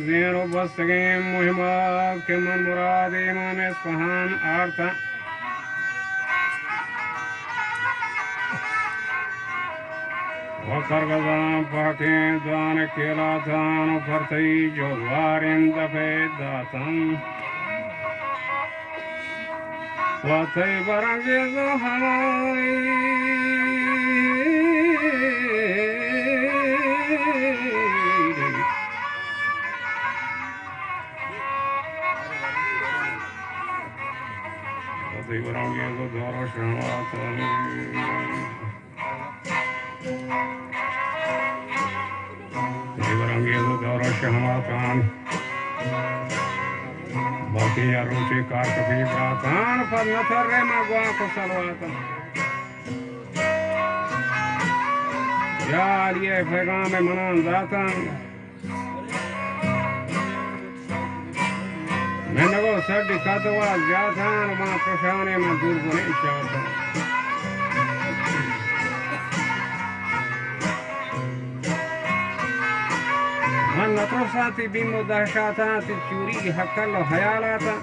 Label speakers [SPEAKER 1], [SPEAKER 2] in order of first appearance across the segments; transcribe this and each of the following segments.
[SPEAKER 1] Zero bus again, Muhammad, Keman Murad, Iman Esfahan, Artha. Wakargazan, Pakin, Dan, Kilatan, Partai, Jolvarin, Dafe, Datan. Watai Barangizo Hanai. Watai Barangizo Doro Shamatan. Watai Doro Shamatan. Baki Aruchi Karkapi Bratan, Padnatare Magua Salwatan. Yaliye Pegame Manan Datan. Menago Sadi Katawa Jatan, Ma Prashani Madurguni Shatan. Natrosati bimbo dashati churi hakalo hayalata.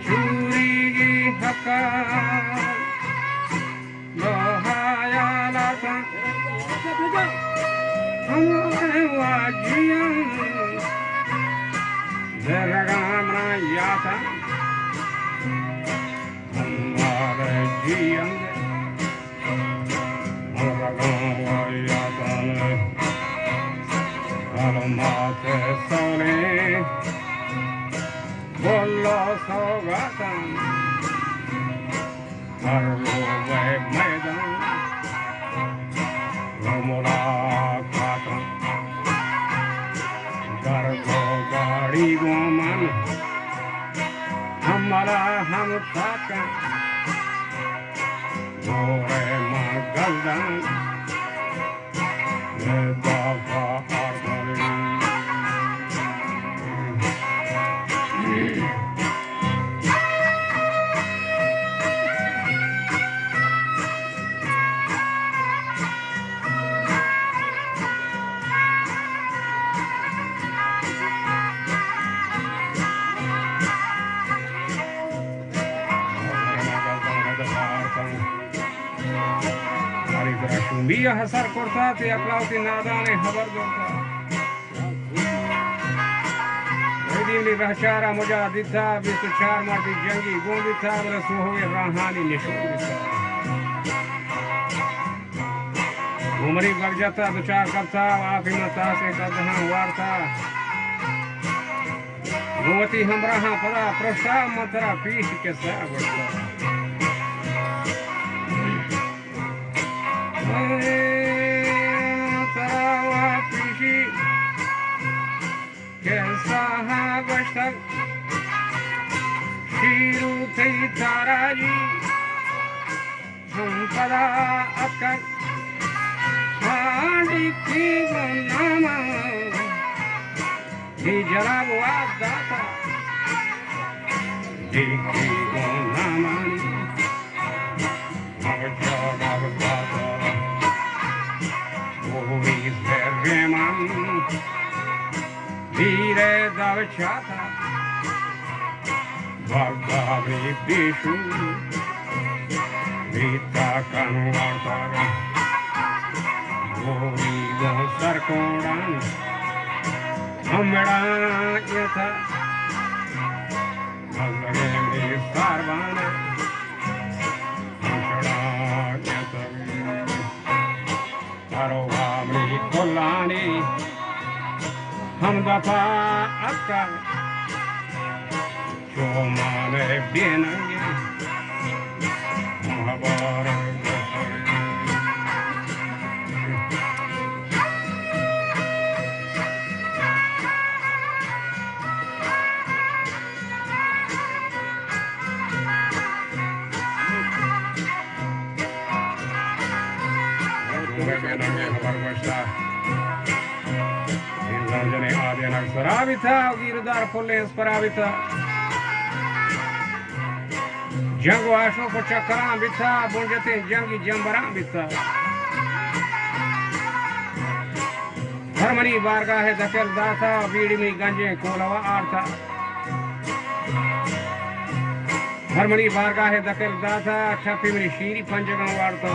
[SPEAKER 1] Churi hakal lohayalata. Wajian Zeragamra Yata Amarajian Maragama Yata Alamate Sole Bolo Sogatan Arove Medan Ramura Katan Gargo Gari Woman Hamara Hamutaka Ore Magaldan Nedava Ardari Via Hasar cortati, applausi Nadane, Habardota. Vedili Rachara, Mojadita, Vituchar, Marti Jangi, Gundita, Rasuho, Rahani, Nishurita. Umari Garjata, Duchar Kapta, Afimata, Sekadahan, Warta. Gumati Hamraha, Pada, Prasha, Matara, Peace, Kesa, Tarawa Pishi Kesaha Gashtak Shiru Taraji Hampada Akak Hadiki Gunama Hijarabu Abdata Diki Gunama Abdata Reman, Vire Davachata, Bhagavi Bishu, Vita Kanvartaga, Gorigo Sarkoran, Amara Yata, Bhagavami Sarvana, Amara Yata. Arovamri Kolani Hamdapa Akka Chomane Bienangi Mahabara Paravita, Girdar Poles Paravita Jango Asho Chakaramita, Bonjate Jangi Jambaramita Harmani Varga है दखल दाता बीड़ी में गंजे Kolwa आर्था Herminie बारगा है दखल दाता छापी में शीरी पंजगम वार्ता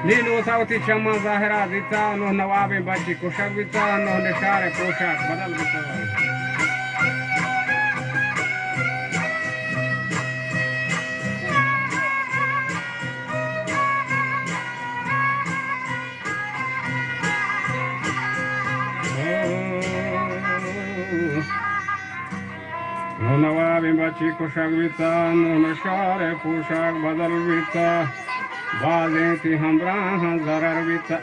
[SPEAKER 1] नीनो साउथी चम्मा ज़ाहिरा दिता नो नवाबे बच्ची कुशक बिता नो निशारे पोशाक बदल बिता नो नवाबे बच्ची कुशक बिता नो निशारे पोशाक बदल बिता बाजें थी हमरा जरर बिता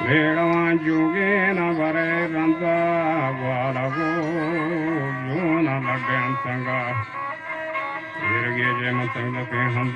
[SPEAKER 1] बेड़वा जुगे न बरे रंदा वाला गो जो न लगे अंतंगा गिरगे जे मतंग के हम